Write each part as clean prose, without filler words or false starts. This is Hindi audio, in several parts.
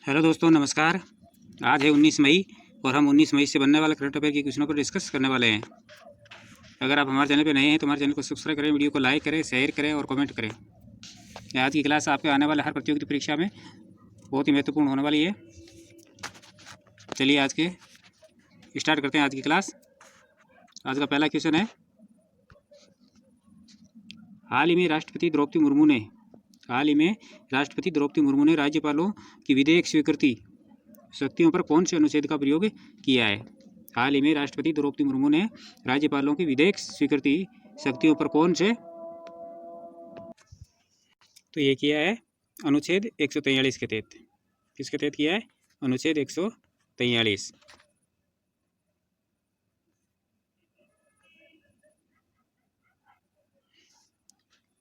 हेलो दोस्तों, नमस्कार। आज है 19 मई और हम 19 मई से बनने वाले करंट अफेयर के क्वेश्चनों पर डिस्कस करने वाले हैं। अगर आप हमारे चैनल पर नए हैं तो हमारे चैनल को सब्सक्राइब करें, वीडियो को लाइक करें, शेयर करें और कमेंट करें। आज की क्लास आपके आने वाले हर प्रतियोगिता परीक्षा में बहुत ही महत्वपूर्ण होने वाली है। चलिए आज के स्टार्ट करते हैं आज की क्लास। आज का पहला क्वेश्चन है, हाल ही में राष्ट्रपति द्रौपदी मुर्मू ने राज्यपालों की विधेयक स्वीकृति शक्तियों पर कौन से अनुच्छेद का प्रयोग किया है। हाल ही में राष्ट्रपति द्रौपदी मुर्मू ने राज्यपालों की विधेयक स्वीकृति शक्तियों पर कौन से, तो ये किया है अनुच्छेद 143 के तहत। किसके तहत किया है? अनुच्छेद 143।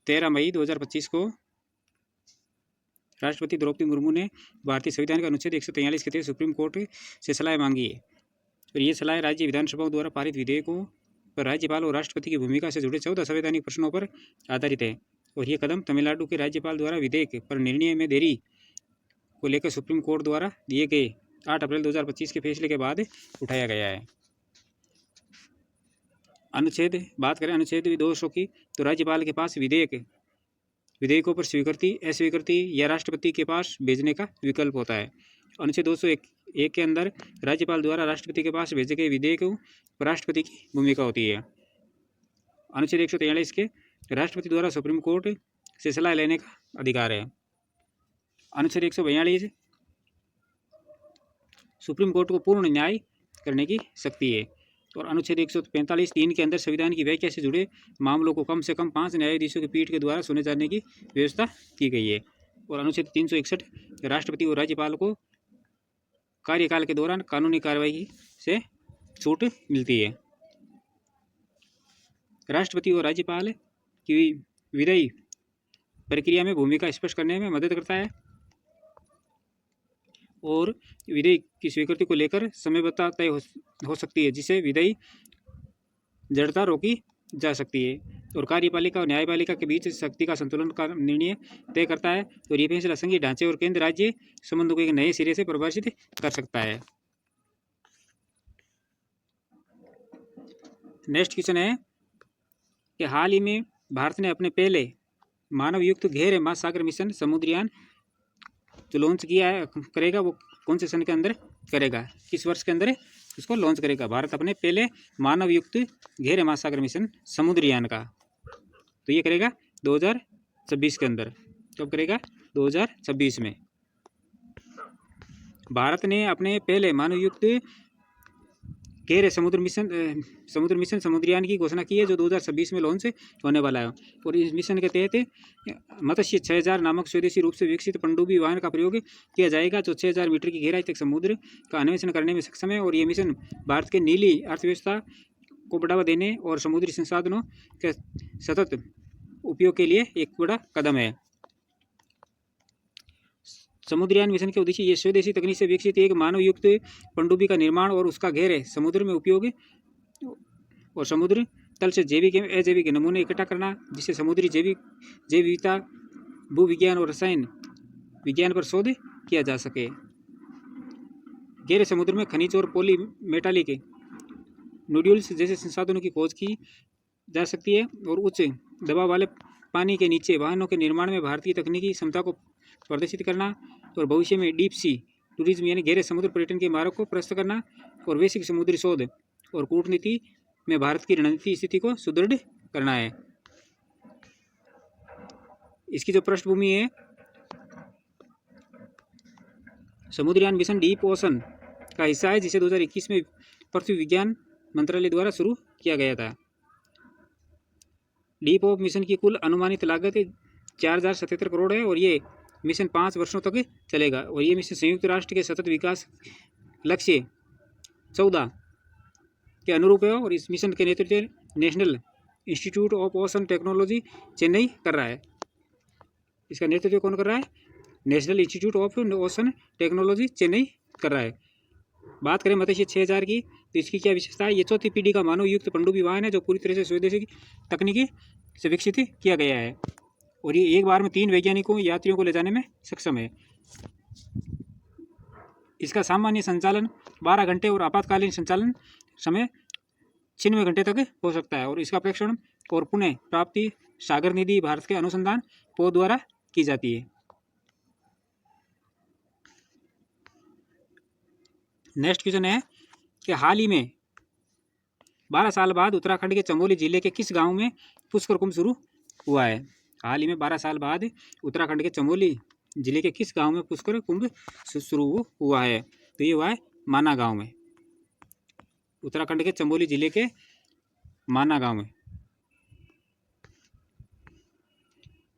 तेरह मई 2025 को राष्ट्रपति द्रौपदी मुर्मू ने भारतीय संविधान के अनुच्छेद 143 के तहत सुप्रीम कोर्ट से सलाह मांगी है और ये सलाह राज्य विधानसभाओं द्वारा पारित विधेयकों पर राज्यपाल और राष्ट्रपति की भूमिका से जुड़े 14 संवैधानिक प्रश्नों पर आधारित है। और ये कदम तमिलनाडु के राज्यपाल द्वारा विधेयक पर निर्णय में देरी को लेकर सुप्रीम कोर्ट द्वारा दिए गए 8 अप्रैल 2025 के फैसले के बाद उठाया गया है। बात करें अनुच्छेद 200 की, तो राज्यपाल के पास विधेयकों पर स्वीकृति, अस्वीकृति या राष्ट्रपति के पास भेजने का विकल्प होता है। अनुच्छेद 201 के अंदर राज्यपाल द्वारा राष्ट्रपति के पास भेजे गए विधेयकों पर राष्ट्रपति की भूमिका होती है। अनुच्छेद 143 के राष्ट्रपति द्वारा सुप्रीम कोर्ट से सलाह लेने का अधिकार है। अनुच्छेद 142 सुप्रीम कोर्ट को पूर्ण न्याय करने की शक्ति है। और अनुच्छेद 145(3) के अंदर संविधान की व्याख्या से जुड़े मामलों को कम से कम 5 न्यायाधीशों की पीठ के द्वारा सुने जाने की व्यवस्था की गई है। और अनुच्छेद 361 राष्ट्रपति और राज्यपाल को कार्यकाल के दौरान कानूनी कार्रवाई से छूट मिलती है। राष्ट्रपति और राज्यपाल की विधायी प्रक्रिया में भूमिका स्पष्ट करने में मदद करता है और विधेयक की स्वीकृति को लेकर समयबद्धता तय हो सकती है, जिसे विधेयी जड़ता रोकी जा सकती है। और कार्यपालिका और न्यायपालिका के बीच शक्ति का संतुलन का निर्णय तय करता है और ये फैसला संघीय ढांचे और केंद्र राज्य संबंधों को एक नए सिरे से परिभाषित कर सकता है। नेक्स्ट क्वेश्चन है कि हाल ही में भारत ने अपने पहले मानवयुक्त गहरे महासागर मिशन समुद्रयान जो लॉन्च करेगा, वो कौन से सन के अंदर करेगा, किस वर्ष के अंदर उसको लॉन्च करेगा भारत अपने पहले मानवयुक्त गहरे महासागर मिशन समुद्रयान का? तो ये करेगा 2026 के अंदर। कब करेगा? 2026 में। भारत ने अपने पहले मानवयुक्त गहरे समुद्र मिशन समुद्रयान की घोषणा की है, जो 2026 में लॉन्च होने वाला है। और इस मिशन के तहत मत्स्य 6000 नामक स्वदेशी रूप से विकसित पनडुब्बी वाहन का प्रयोग किया जाएगा, जो 6000 मीटर की गहराई तक समुद्र का अन्वेषण करने में सक्षम है। और ये मिशन भारत के नीली अर्थव्यवस्था को बढ़ावा देने और समुद्री संसाधनों के सतत उपयोग के लिए एक बड़ा कदम है। समुद्रयान मिशन के उद्देश्य ये स्वदेशी तकनीक से विकसित एक मानवयुक्त पनडुब्बी का निर्माण और उसका गहरे समुद्र में उपयोग और समुद्र तल से जैविक एवं अजैविक नमूने इकट्ठा करना, जिससे समुद्री जैव विविधता, भूविज्ञान और रसायन विज्ञान पर शोध किया जा सके। गहरे समुद्र में खनिज और पॉलीमेटालिक नोड्यूल्स जैसे संसाधनों की खोज की जा सकती है। और उच्च दबाव वाले पानी के नीचे वाहनों के निर्माण में भारतीय तकनीकी क्षमता को प्रदर्शित करना और भविष्य में डीप सी टूरिज्म यानी गहरे समुद्र पर्यटन के मार्ग को प्रस्तुत करना और वैश्विक समुद्री शोध और कूटनीति में भारत की रणनीतिक स्थिति को सुदृढ़ करना है। इसकी जो पृष्ठभूमि है, समुद्रयान मिशन डीप ओशन का हिस्सा है, जिसे 2021 में पृथ्वी विज्ञान मंत्रालय द्वारा शुरू किया गया था। डीप ओशन मिशन की कुल अनुमानित लागत 4077 करोड़ है और ये मिशन 5 वर्षों तक चलेगा। और ये मिशन संयुक्त राष्ट्र के सतत विकास लक्ष्य 14 के अनुरूप है। और इस मिशन के नेतृत्व national institute of ocean technology Chennai कर रहा है। इसका नेतृत्व कौन कर रहा है? National institute of ocean technology Chennai कर रहा है। बात करें मत्स्य 6000 की, तो इसकी क्या विशेषता है? ये चौथी पीढ़ी का मानवयुक्त पनडुब्बी वाहन है, जो पूरी तरह से स्वदेशी तकनीकी से विकसित किया गया है। और ये एक बार में 3 वैज्ञानिकों यात्रियों को ले जाने में सक्षम है। इसका सामान्य संचालन 12 घंटे और आपातकालीन संचालन समय 96 घंटे तक हो सकता है। और इसका प्रेक्षण और पुनः प्राप्ति सागर निधि भारत के अनुसंधान पोत द्वारा की जाती है। नेक्स्ट क्वेश्चन है कि हाल ही में 12 साल बाद उत्तराखंड के चमोली जिले के किस गांव में पुष्कर कुंभ शुरू हुआ है। हाल ही में 12 साल बाद उत्तराखंड के चमोली जिले के किस गांव में पुष्कर कुंभ शुरू हुआ है। तो ये हुआ है माना गांव में। उत्तराखंड के चमोली जिले के माना गांव में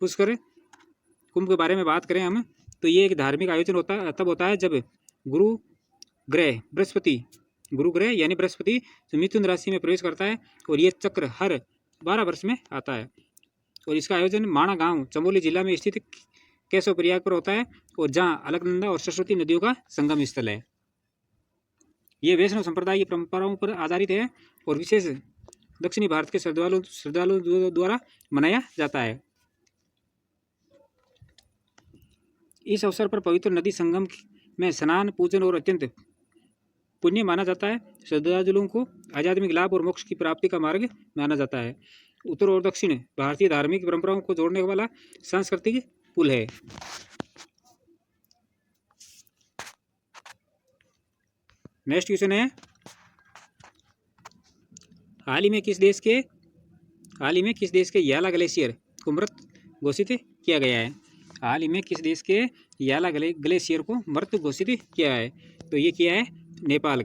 पुष्कर कुंभ के बारे में बात करें हम, तो ये एक धार्मिक आयोजन तब होता है जब गुरु ग्रह यानी बृहस्पति मिथुन राशि में प्रवेश करता है और ये चक्र हर 12 वर्ष में आता है। और इसका आयोजन माना गांव चमोली जिला में स्थित केशव प्रयाग पर होता है और जहां अलकनंदा और सरस्वती नदियों का संगम स्थल है। ये वैष्णव संप्रदाय की परंपराओं पर आधारित है और विशेष दक्षिणी भारत के श्रद्धालुओं द्वारा मनाया जाता है। इस अवसर पर पवित्र नदी संगम में स्नान पूजन और अत्यंत पुण्य माना जाता है। श्रद्धालुओं को आध्यात्मिक लाभ और मोक्ष की प्राप्ति का मार्ग माना जाता है। उत्तर और दक्षिण भारतीय धार्मिक परंपराओं को जोड़ने वाला सांस्कृतिक पुल है। नेक्स्ट क्वेश्चन है, हाल ही में किस देश के याला ग्लेशियर को मृत घोषित किया गया है। हाल ही में किस देश के याला ग्लेशियर को मृत घोषित किया है। तो ये किया है नेपाल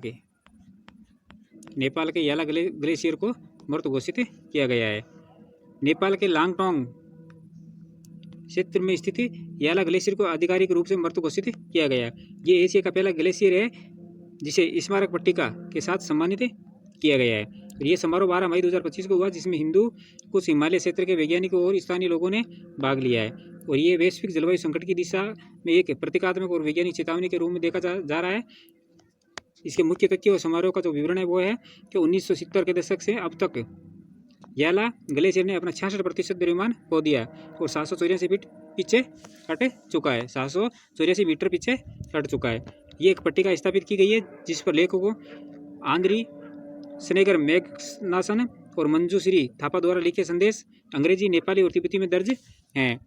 के याला ग्लेशियर को मृत घोषित किया गया है। नेपाल के लांगटोंग क्षेत्र में स्थित याला ग्लेशियर को आधिकारिक रूप से मृत घोषित किया गया। ये एशिया का पहला ग्लेशियर है जिसे स्मारक पट्टिका के साथ सम्मानित किया गया है। और ये समारोह 12 मई 2025 को हुआ, जिसमें हिंदू कुछ हिमालय क्षेत्र के वैज्ञानिकों और स्थानीय लोगों ने भाग लिया है। और ये वैश्विक जलवायु संकट की दिशा में एक प्रतीकात्मक और वैज्ञानिक चेतावनी के रूप में देखा जा रहा है। इसके मुख्य तथ्य और समारोह का जो विवरण है वो है कि 1970 के दशक से अब तक याला ग्लेशियर ने अपना 66% द्रव्यमान खो दिया और 784 फीट पीछे हट चुका है। 784 मीटर पीछे हट चुका है। ये एक पट्टिका स्थापित की गई है जिस पर लेखकों आंद्री स्नेगर मैग्नासन और मंजूश्री थापा द्वारा लिखे संदेश अंग्रेजी, नेपाली और तिब्बती में दर्ज हैं।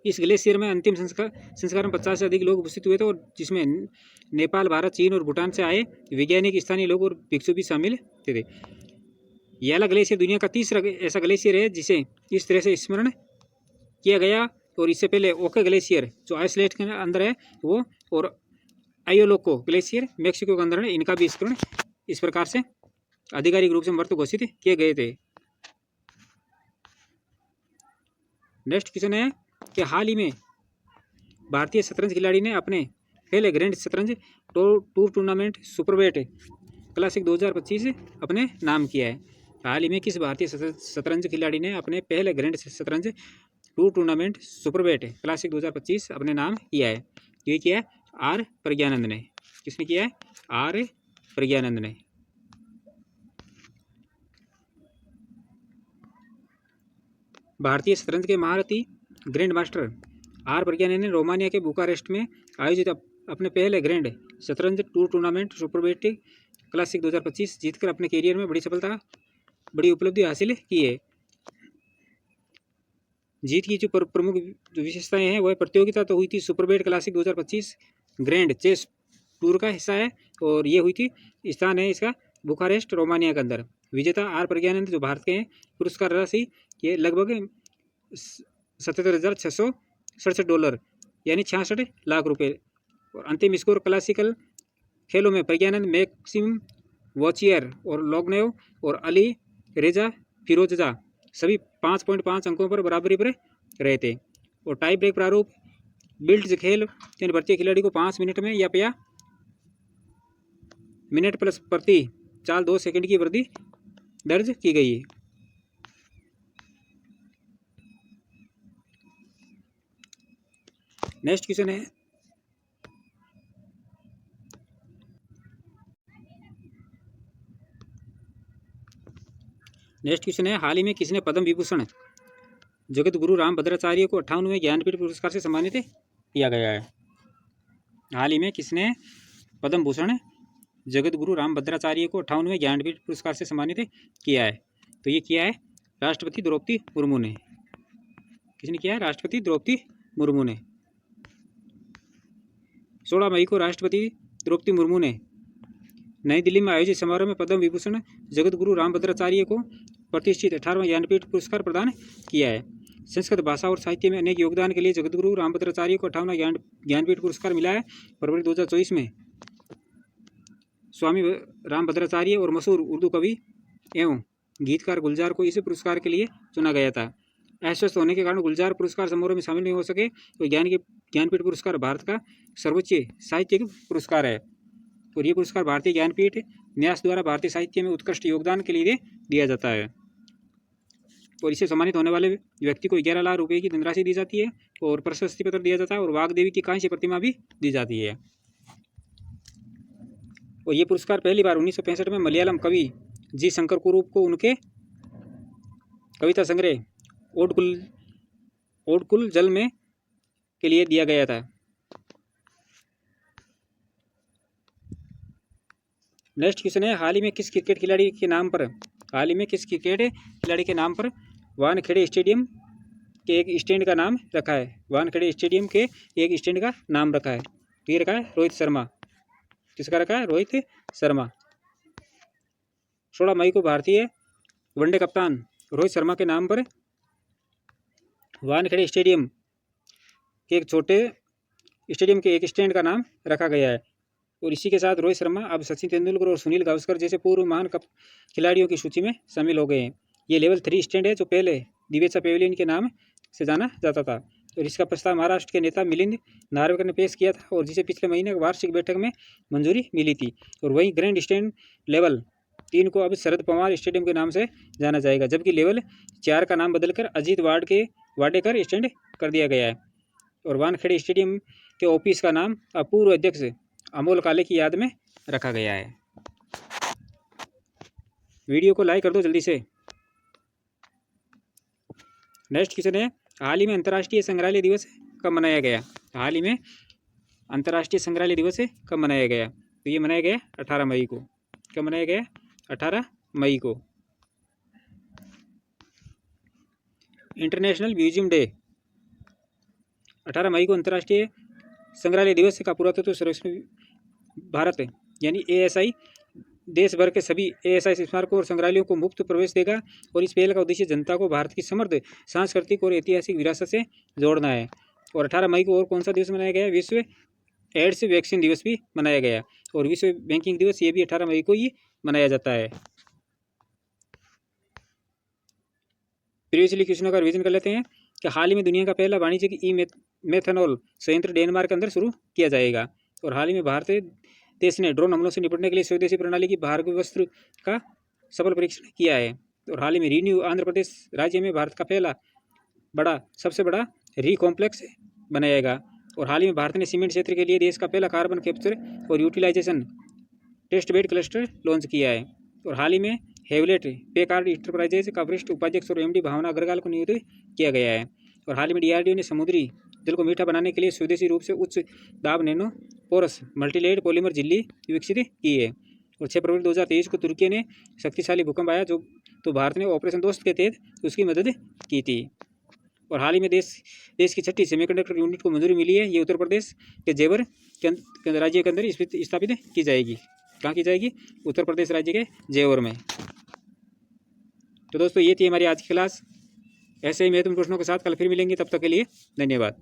इस ग्लेशियर में अंतिम संस्कार में 50 से अधिक लोग उपस्थित हुए थे और जिसमें नेपाल, भारत, चीन और भूटान से आए वैज्ञानिक, स्थानीय लोग और भिक्षु भी शामिल थे। याला ग्लेशियर दुनिया का तीसरा ऐसा ग्लेशियर है जिसे इस तरह से स्मरण किया गया। और इससे पहले ओके ग्लेशियर जो आइसलैंड के अंदर है वो, और आयोलोको ग्लेशियर मेक्सिको के अंदर है, इनका भी स्मरण इस प्रकार से आधिकारिक रूप से मृत घोषित किए गए थे। नेक्स्ट क्वेश्चन है कि हाल ही में भारतीय शतरंज खिलाड़ी ने अपने पहले ग्रैंड शतरंज टूर टूर्नामेंट सुपरवेट क्लासिक 2025 अपने नाम किया है। हाल ही में किस भारतीय शतरंज खिलाड़ी ने अपने पहले ग्रैंड शतरंज टूर टूर्नामेंट सुपरवेट क्लासिक 2025 अपने नाम किया है। ये किया है आर प्रज्ञानंद ने। किसने किया है? आर प्रज्ञानंद ने। भारतीय शतरंज के महारथी ग्रैंड मास्टर आर प्रज्ञानंद ने रोमानिया के बुकारेस्ट में आयोजित अपने पहले ग्रैंड शतरंज टूर टूर्नामेंट सुपरवेट क्लासिक 2025 जीतकर अपने कैरियर में बड़ी उपलब्धि हासिल की है। जीत की जो प्रमुख जो विशेषताएं हैं वह प्रतियोगिता तो हुई थी सुपरवेट क्लासिक 2025 ग्रैंड चेस टूर का हिस्सा है और ये हुई थी, स्थान है इसका बुखारेस्ट रोमानिया के अंदर। विजेता आर प्रज्ञानंद जो भारत के हैं, पुरस्कार राशि ये लगभग 77,667 डॉलर यानी 66 लाख रुपए। और अंतिम स्कोर क्लासिकल खेलों में प्रज्ञानंद, मैक्सिम वॉचियर और लोगनेव और अली रेजा फिरोजा सभी 5.5 अंकों पर बराबरी पर रहे थे। और टाई ब्रेक प्रारूप बिल्ट खेल यानी भारतीय खिलाड़ी को 5 मिनट में या मिनट प्लस प्रति चाल 2 सेकंड की वृद्धि दर्ज की गई है। नेक्स्ट क्वेश्चन है हाल ही में किसने पद्म विभूषण जगत गुरु राम भद्राचार्य को 58वें ज्ञानपीठ पुरस्कार से सम्मानित किया गया है। हाल ही में किसने पद्म भूषण जगत गुरु रामभद्राचार्य को 58वें ज्ञानपीठ पुरस्कार से सम्मानित किया है? तो ये किया है राष्ट्रपति द्रौपदी मुर्मू ने। किसने किया है? राष्ट्रपति द्रौपदी मुर्मू ने। 16 मई को राष्ट्रपति द्रौपदी मुर्मू ने नई दिल्ली में आयोजित समारोह में पद्म विभूषण जगत गुरु रामभद्राचार्य को प्रतिष्ठित 18वां ज्ञानपीठ पुरस्कार प्रदान किया है। संस्कृत भाषा और साहित्य में अनेक योगदान के लिए जगतगुरु रामभद्राचार्य को 58वां ज्ञानपीठ पुरस्कार मिला है। फरवरी 2024 में स्वामी रामभद्राचार्य और मशहूर उर्दू कवि एवं गीतकार गुलजार को इस पुरस्कार के लिए चुना गया था। अस्वस्थ होने के कारण गुलजार पुरस्कार समारोह में शामिल नहीं हो सके। तो ज्ञानपीठ पुरस्कार भारत का सर्वोच्च साहित्यिक पुरस्कार है और ये पुरस्कार भारतीय ज्ञानपीठ न्यास द्वारा भारतीय साहित्य में उत्कृष्ट योगदान के लिए दिया जाता है और इससे सम्मानित होने वाले व्यक्ति को 11 लाख रुपए की धनराशि दी जाती है और प्रशस्ति पत्र दिया जाता है और वाग्देवी की कांस्य प्रतिमा भी दी जाती है। और ये पुरस्कार पहली बार 1965 में मलयालम कवि जी शंकर कुरूप को उनके कविता संग्रह ओडकुल जल में के लिए दिया गया था। नेक्स्ट क्वेश्चन है, हाल ही में किस क्रिकेट खिलाड़ी के नाम पर वानखेड़े स्टेडियम के एक स्टैंड का नाम रखा है? वानखेड़े स्टेडियम के एक स्टैंड का नाम रखा है। तो ये रखा है रोहित शर्मा। किसका रखा है? रोहित शर्मा। 16 मई को भारतीय वनडे कप्तान रोहित शर्मा के नाम पर वानखेड़े स्टेडियम के एक छोटे स्टेडियम के एक स्टैंड का नाम रखा गया है और इसी के साथ रोहित शर्मा अब सचिन तेंदुलकर और सुनील गावस्कर जैसे पूर्व महान खिलाड़ियों की सूची में शामिल हो गए हैं। ये लेवल 3 स्टैंड है जो पहले दिवेचा पेविलियन के नाम से जाना जाता था और इसका प्रस्ताव महाराष्ट्र के नेता मिलिंद नार्वेकर ने पेश किया था और जिसे पिछले महीने वार्षिक बैठक में मंजूरी मिली थी। और वहीं ग्रैंड स्टैंड लेवल 3 को अब शरद पवार स्टेडियम के नाम से जाना जाएगा, जबकि लेवल 4 का नाम बदलकर अजीत वाडेकर स्टैंड कर दिया गया है और वानखेड़े स्टेडियम के ऑफिस का नाम अब पूर्व अध्यक्ष अमोल काले की याद में रखा गया है। वीडियो को लाइक कर दो जल्दी से। नेक्स्ट क्वेश्चन है, हाल ही में अंतर्राष्ट्रीय संग्रहालय दिवस कब मनाया गया? हाल ही में अंतर्राष्ट्रीय संग्रहालय दिवस कब मनाया गया? तो ये मनाया गया 18 मई को। कब मनाया गया? 18 मई को। इंटरनेशनल म्यूजियम डे 18 मई को अंतर्राष्ट्रीय संग्रहालय दिवस का पुरातत्व सर्वेक्षण भारत यानी ASI देश भर के सभी ASI स्मारकों और संग्रहालयों को मुफ्त प्रवेश देगा और इस पहल का उद्देश्य जनता को भारत की समृद्ध सांस्कृतिक और ऐतिहासिक विरासत से जोड़ना है। और 18 मई को और कौन सा दिवस मनाया गया? विश्व एड्स वैक्सीन दिवस भी मनाया गया और विश्व बैंकिंग दिवस ये भी 18 मई को ही मनाया जाता है। प्रीवियसली क्वेश्चनों का रिवीजन कर लेते हैं कि हाल ही में दुनिया का पहला वाणिज्यिक मेथनॉल संयंत्र डेनमार्क के अंदर शुरू किया जाएगा और हाल ही में भारतीय देश ने ड्रोन हमलों से निपटने के लिए स्वदेशी प्रणाली की भार्गवास्त्र का सफल परीक्षण किया है और हाल ही में रीन्यू आंध्र प्रदेश राज्य में भारत का सबसे बड़ा रीकॉम्प्लेक्स बनाएगा और हाल ही में भारत ने सीमेंट क्षेत्र के लिए देश का पहला कार्बन कैप्चर और utilization test bed cluster launch किया है और हाल ही में हेवलेट पेकार्ड इंटरप्राइजेज का वरिष्ठ उपाध्यक्ष और MD भावना अग्रवाल को नियुक्त किया गया है और हाल ही में DRDO ने समुद्री जल को मीठा बनाने के लिए स्वदेशी रूप से उच्च दाब नैनो पोरस मल्टीलेड पॉलीमर झिल्ली विकसित की है और 6 फरवरी 2023 को तुर्की ने शक्तिशाली भूकंप आया तो भारत ने ऑपरेशन दोस्त के तहत उसकी मदद की थी और हाल ही में देश की 6ठी सेमीकंडक्टर यूनिट को मंजूरी मिली है। ये उत्तर प्रदेश के जेवर राज्य के अंदर स्थापित की जाएगी। कहाँ की जाएगी? उत्तर प्रदेश राज्य के जेवर में। तो दोस्तों ये थी हमारी आज की क्लास। ऐसे ही महत्वपूर्ण प्रश्नों के साथ कल फिर मिलेंगे, तब तक के लिए धन्यवाद।